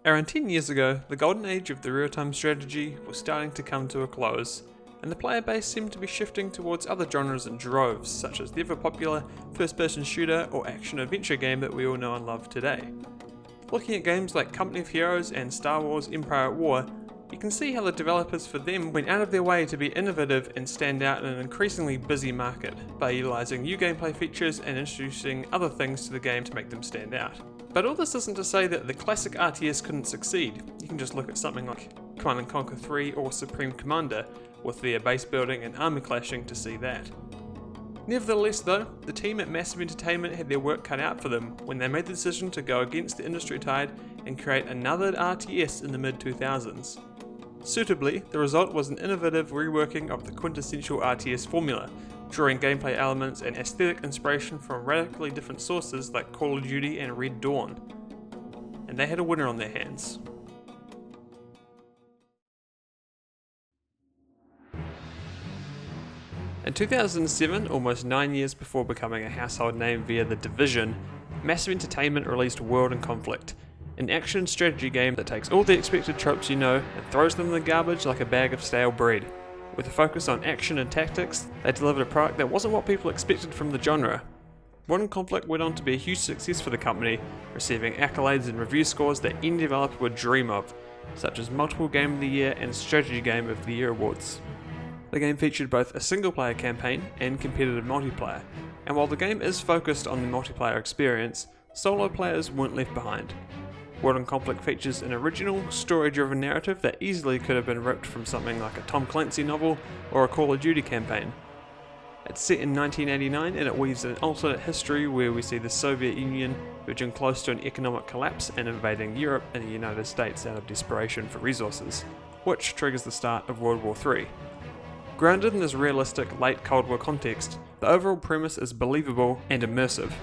Around 10 years ago, the golden age of the real-time strategy was starting to come to a close, and the player base seemed to be shifting towards other genres in droves, such as the ever popular first-person shooter or action-adventure game that we all know and love today. Looking at games like Company of Heroes and Star Wars Empire at War, you can see how the developers for them went out of their way to be innovative and stand out in an increasingly busy market by utilising new gameplay features and introducing other things to the game to make them stand out. But all this isn't to say that the classic RTS couldn't succeed. You can just look at something like Command & Conquer 3 or Supreme Commander, with their base building and army clashing to see that. Nevertheless though, the team at Massive Entertainment had their work cut out for them when they made the decision to go against the industry tide and create another RTS in the mid-2000s. Suitably, the result was an innovative reworking of the quintessential RTS formula, drawing gameplay elements and aesthetic inspiration from radically different sources like Call of Duty and Red Dawn. And they had a winner on their hands. In 2007, almost 9 years before becoming a household name via The Division, Massive Entertainment released World in Conflict, an action strategy game that takes all the expected tropes you know and throws them in the garbage like a bag of stale bread. With a focus on action and tactics, they delivered a product that wasn't what people expected from the genre. World in Conflict went on to be a huge success for the company, receiving accolades and review scores that any developer would dream of, such as multiple Game of the Year and Strategy Game of the Year awards. The game featured both a single-player campaign and competitive multiplayer, and while the game is focused on the multiplayer experience, solo players weren't left behind. World in Conflict features an original, story-driven narrative that easily could have been ripped from something like a Tom Clancy novel or a Call of Duty campaign. It's set in 1989 and it weaves an alternate history where we see the Soviet Union verging close to an economic collapse and invading Europe and the United States out of desperation for resources, which triggers the start of World War III. Grounded in this realistic late Cold War context, the overall premise is believable and immersive,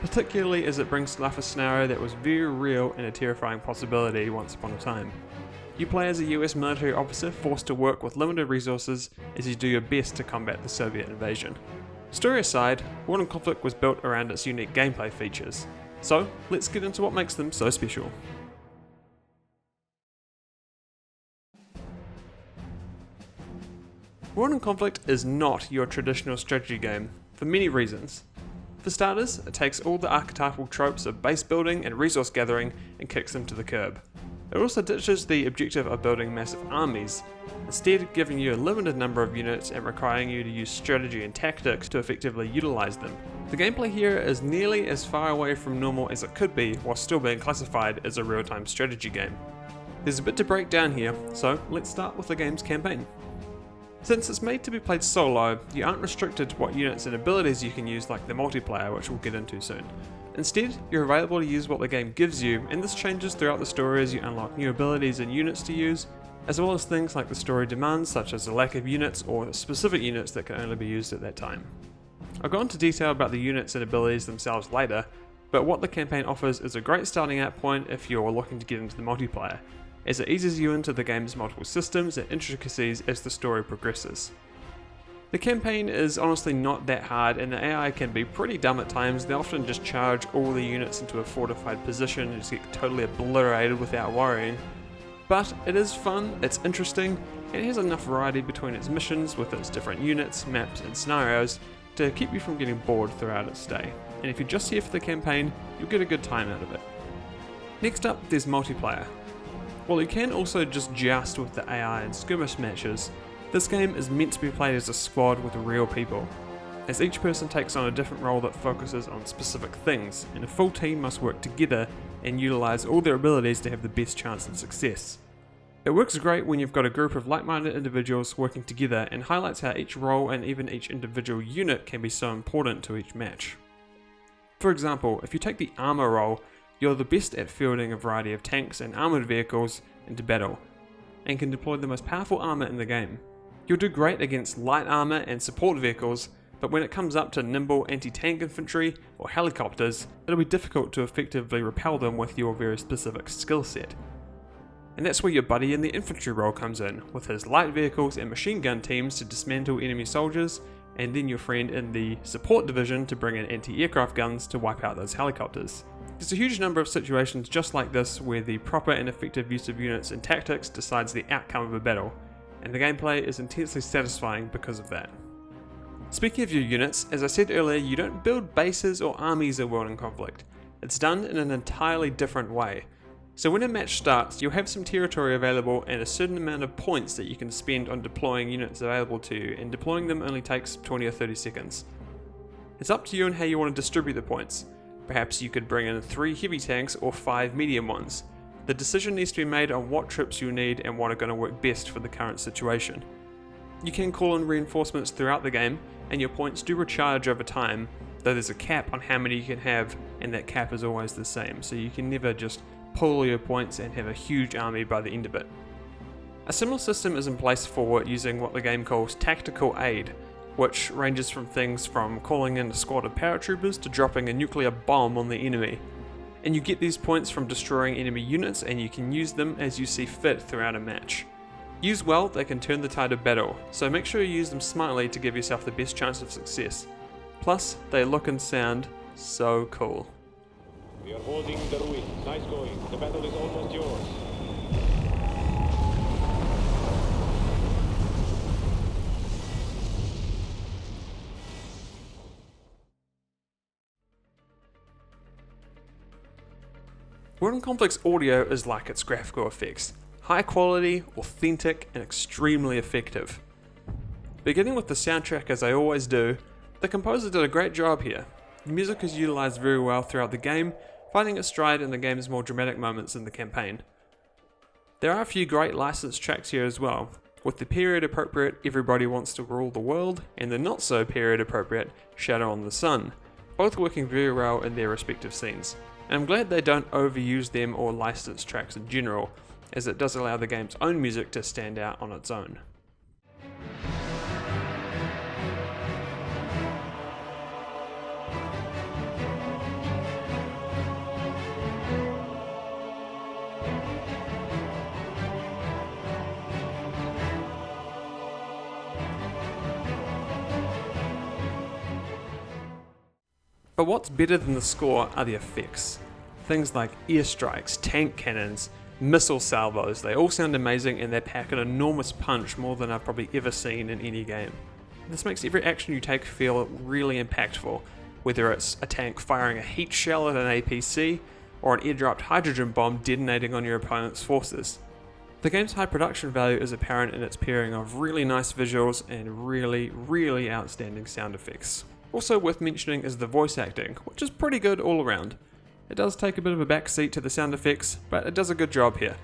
particularly as it brings to life a scenario that was very real and a terrifying possibility once upon a time. You play as a US military officer forced to work with limited resources as you do your best to combat the Soviet invasion. Story aside, World in Conflict was built around its unique gameplay features, so let's get into what makes them so special. World in Conflict is not your traditional strategy game, for many reasons. For starters, it takes all the archetypal tropes of base building and resource gathering and kicks them to the curb. It also ditches the objective of building massive armies, instead giving you a limited number of units and requiring you to use strategy and tactics to effectively utilise them. The gameplay here is nearly as far away from normal as it could be while still being classified as a real-time strategy game. There's a bit to break down here, so let's start with the game's campaign. Since it's made to be played solo, you aren't restricted to what units and abilities you can use like the multiplayer, which we'll get into soon. Instead, you're available to use what the game gives you, and this changes throughout the story as you unlock new abilities and units to use, as well as things like the story demands, such as the lack of units or specific units that can only be used at that time. I'll go into detail about the units and abilities themselves later, but what the campaign offers is a great starting out point if you're looking to get into the multiplayer, as it eases you into the game's multiple systems and intricacies as the story progresses. The campaign is honestly not that hard, and the AI can be pretty dumb at times. They often just charge all the units into a fortified position and just get totally obliterated without worrying. But it is fun, it's interesting, and it has enough variety between its missions with its different units, maps and scenarios to keep you from getting bored throughout its stay. And if you're just here for the campaign, you'll get a good time out of it. Next up, there's multiplayer. While you can also just joust with the AI and skirmish matches, this game is meant to be played as a squad with real people, as each person takes on a different role that focuses on specific things, and a full team must work together and utilise all their abilities to have the best chance of success. It works great when you've got a group of like-minded individuals working together and highlights how each role and even each individual unit can be so important to each match. For example, if you take the armour role, you're the best at fielding a variety of tanks and armoured vehicles into battle, and can deploy the most powerful armour in the game. You'll do great against light armour and support vehicles, but when it comes up to nimble anti-tank infantry or helicopters, it'll be difficult to effectively repel them with your very specific skill set. And that's where your buddy in the infantry role comes in, with his light vehicles and machine gun teams to dismantle enemy soldiers, and then your friend in the support division to bring in anti-aircraft guns to wipe out those helicopters. There's a huge number of situations just like this where the proper and effective use of units and tactics decides the outcome of a battle, and the gameplay is intensely satisfying because of that. Speaking of your units, as I said earlier, you don't build bases or armies in World in Conflict. It's done in an entirely different way. So when a match starts, you'll have some territory available and a certain amount of points that you can spend on deploying units available to you, and deploying them only takes 20 or 30 seconds. It's up to you and how you want to distribute the points. Perhaps you could bring in 3 heavy tanks or 5 medium ones. The decision needs to be made on what troops you need and what are going to work best for the current situation. You can call in reinforcements throughout the game, and your points do recharge over time, though there's a cap on how many you can have, and that cap is always the same, so you can never just pull all your points and have a huge army by the end of it. A similar system is in place for using what the game calls tactical aid, which ranges from things from calling in a squad of paratroopers to dropping a nuclear bomb on the enemy. And you get these points from destroying enemy units, and you can use them as you see fit throughout a match. Used well, they can turn the tide of battle, so make sure you use them smartly to give yourself the best chance of success. Plus, they look and sound so cool. We are holding the ruins. Nice going. The battle is almost yours. World in Conflict's audio is like its graphical effects. High quality, authentic, and extremely effective. Beginning with the soundtrack as I always do, the composer did a great job here. The music is utilised very well throughout the game, finding its stride in the game's more dramatic moments in the campaign. There are a few great licensed tracks here as well, with the period appropriate Everybody Wants to Rule the World and the not so period appropriate Shadow on the Sun, both working very well in their respective scenes. And I'm glad they don't overuse them or license tracks in general, as it does allow the game's own music to stand out on its own. But what's better than the score are the effects. Things like airstrikes, tank cannons, missile salvos, they all sound amazing, and they pack an enormous punch, more than I've probably ever seen in any game. This makes every action you take feel really impactful, whether it's a tank firing a heat shell at an APC, or an airdropped hydrogen bomb detonating on your opponent's forces. The game's high production value is apparent in its pairing of really nice visuals and really outstanding sound effects. Also worth mentioning is the voice acting, which is pretty good all around. It does take a bit of a backseat to the sound effects, but it does a good job here.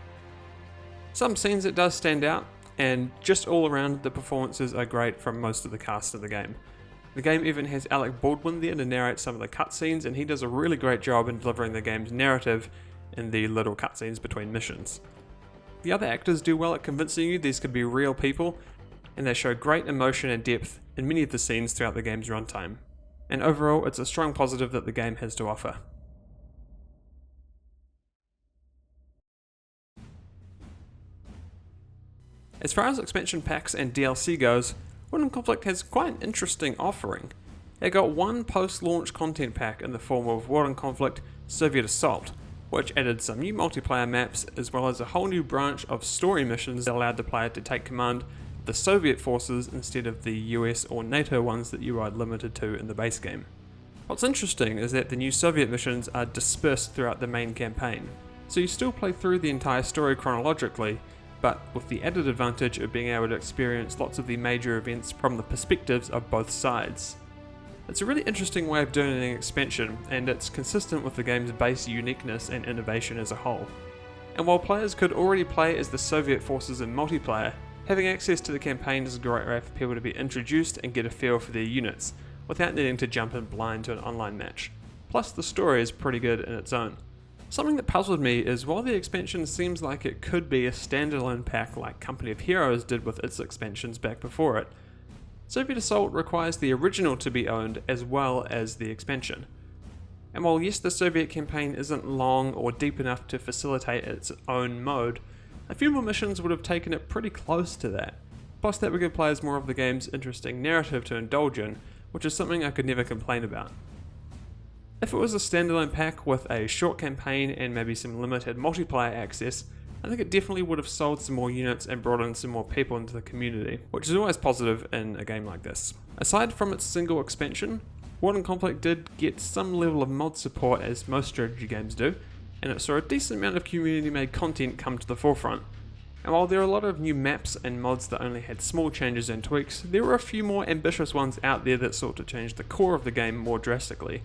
Some scenes it does stand out, and just all around the performances are great from most of the cast of the game. The game even has Alec Baldwin there to narrate some of the cutscenes, and he does a really great job in delivering the game's narrative in the little cutscenes between missions. The other actors do well at convincing you these could be real people, and they show great emotion and depth in many of the scenes throughout the game's runtime. And overall, it's a strong positive that the game has to offer. As far as expansion packs and DLC goes, World in Conflict has quite an interesting offering. It got one post-launch content pack in the form of World in Conflict Soviet Assault, which added some new multiplayer maps as well as a whole new branch of story missions that allowed the player to take command of the Soviet forces instead of the US or NATO ones that you are limited to in the base game. What's interesting is that the new Soviet missions are dispersed throughout the main campaign, so you still play through the entire story chronologically, but with the added advantage of being able to experience lots of the major events from the perspectives of both sides. It's a really interesting way of doing an expansion, and it's consistent with the game's base uniqueness and innovation as a whole. And while players could already play as the Soviet forces in multiplayer, having access to the campaign is a great way for people to be introduced and get a feel for their units, without needing to jump in blind to an online match. Plus the story is pretty good in its own. Something that puzzled me is while the expansion seems like it could be a standalone pack like Company of Heroes did with its expansions back before it, Soviet Assault requires the original to be owned as well as the expansion. And while yes, the Soviet campaign isn't long or deep enough to facilitate its own mode, a few more missions would have taken it pretty close to that. Plus that would give players more of the game's interesting narrative to indulge in, which is something I could never complain about. If it was a standalone pack with a short campaign and maybe some limited multiplayer access, I think it definitely would have sold some more units and brought in some more people into the community, which is always positive in a game like this. Aside from its single expansion, War and Conflict did get some level of mod support as most strategy games do, and it saw a decent amount of community made content come to the forefront. And while there are a lot of new maps and mods that only had small changes and tweaks, there were a few more ambitious ones out there that sought to change the core of the game more drastically.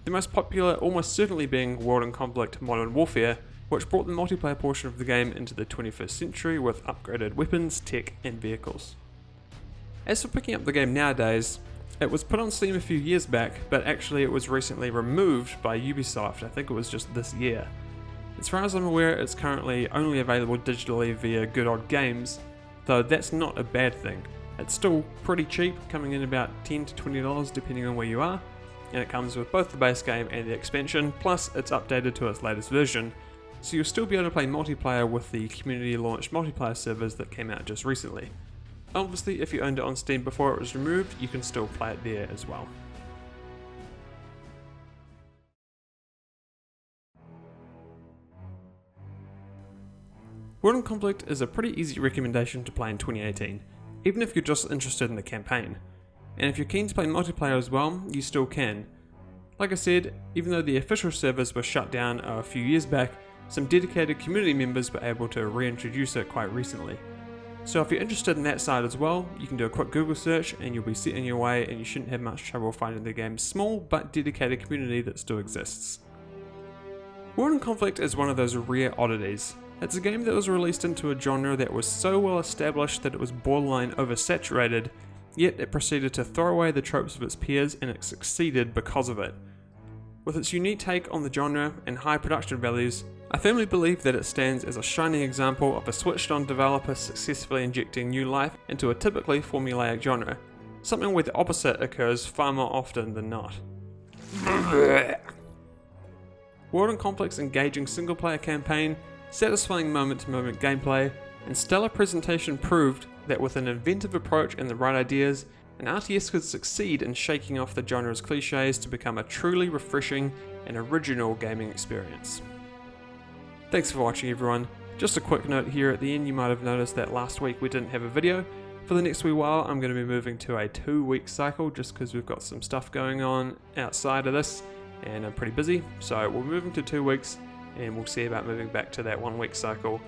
The most popular almost certainly being War and Conflict Modern Warfare, which brought the multiplayer portion of the game into the 21st century with upgraded weapons, tech and vehicles. As for picking up the game nowadays, it was put on Steam a few years back, but actually it was recently removed by Ubisoft. I think it was just this year. As far as I'm aware, it's currently only available digitally via Good Odd Games, though that's not a bad thing. It's still pretty cheap, coming in about $10 to $20 depending on where you are, and it comes with both the base game and the expansion, plus it's updated to its latest version, so you'll still be able to play multiplayer with the community launched multiplayer servers that came out just recently. Obviously, if you owned it on Steam before it was removed, you can still play it there as well. War and Conflict is a pretty easy recommendation to play in 2018, even if you're just interested in the campaign. And if you're keen to play multiplayer as well, you still can. Like I said, even though the official servers were shut down a few years back, some dedicated community members were able to reintroduce it quite recently. So if you're interested in that side as well, you can do a quick Google search and you'll be set in your way and you shouldn't have much trouble finding the game's small but dedicated community that still exists. War and Conflict is one of those rare oddities. It's a game that was released into a genre that was so well established that it was borderline oversaturated, yet it proceeded to throw away the tropes of its peers and it succeeded because of it. With its unique take on the genre and high production values, I firmly believe that it stands as a shining example of a switched-on developer successfully injecting new life into a typically formulaic genre, something where the opposite occurs far more often than not. War and Conflict's engaging single-player campaign, satisfying moment-to-moment gameplay, and stellar presentation proved that with an inventive approach and the right ideas, an RTS could succeed in shaking off the genre's cliches to become a truly refreshing and original gaming experience. Thanks for watching everyone. Just a quick note here at the end, you might have noticed that last week we didn't have a video. For the next wee while I'm going to be moving to a 2-week cycle just because we've got some stuff going on outside of this and I'm pretty busy, so we're moving to 2 weeks and we'll see about moving back to that 1-week cycle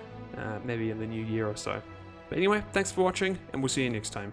maybe in the new year or so. But anyway, thanks for watching and we'll see you next time.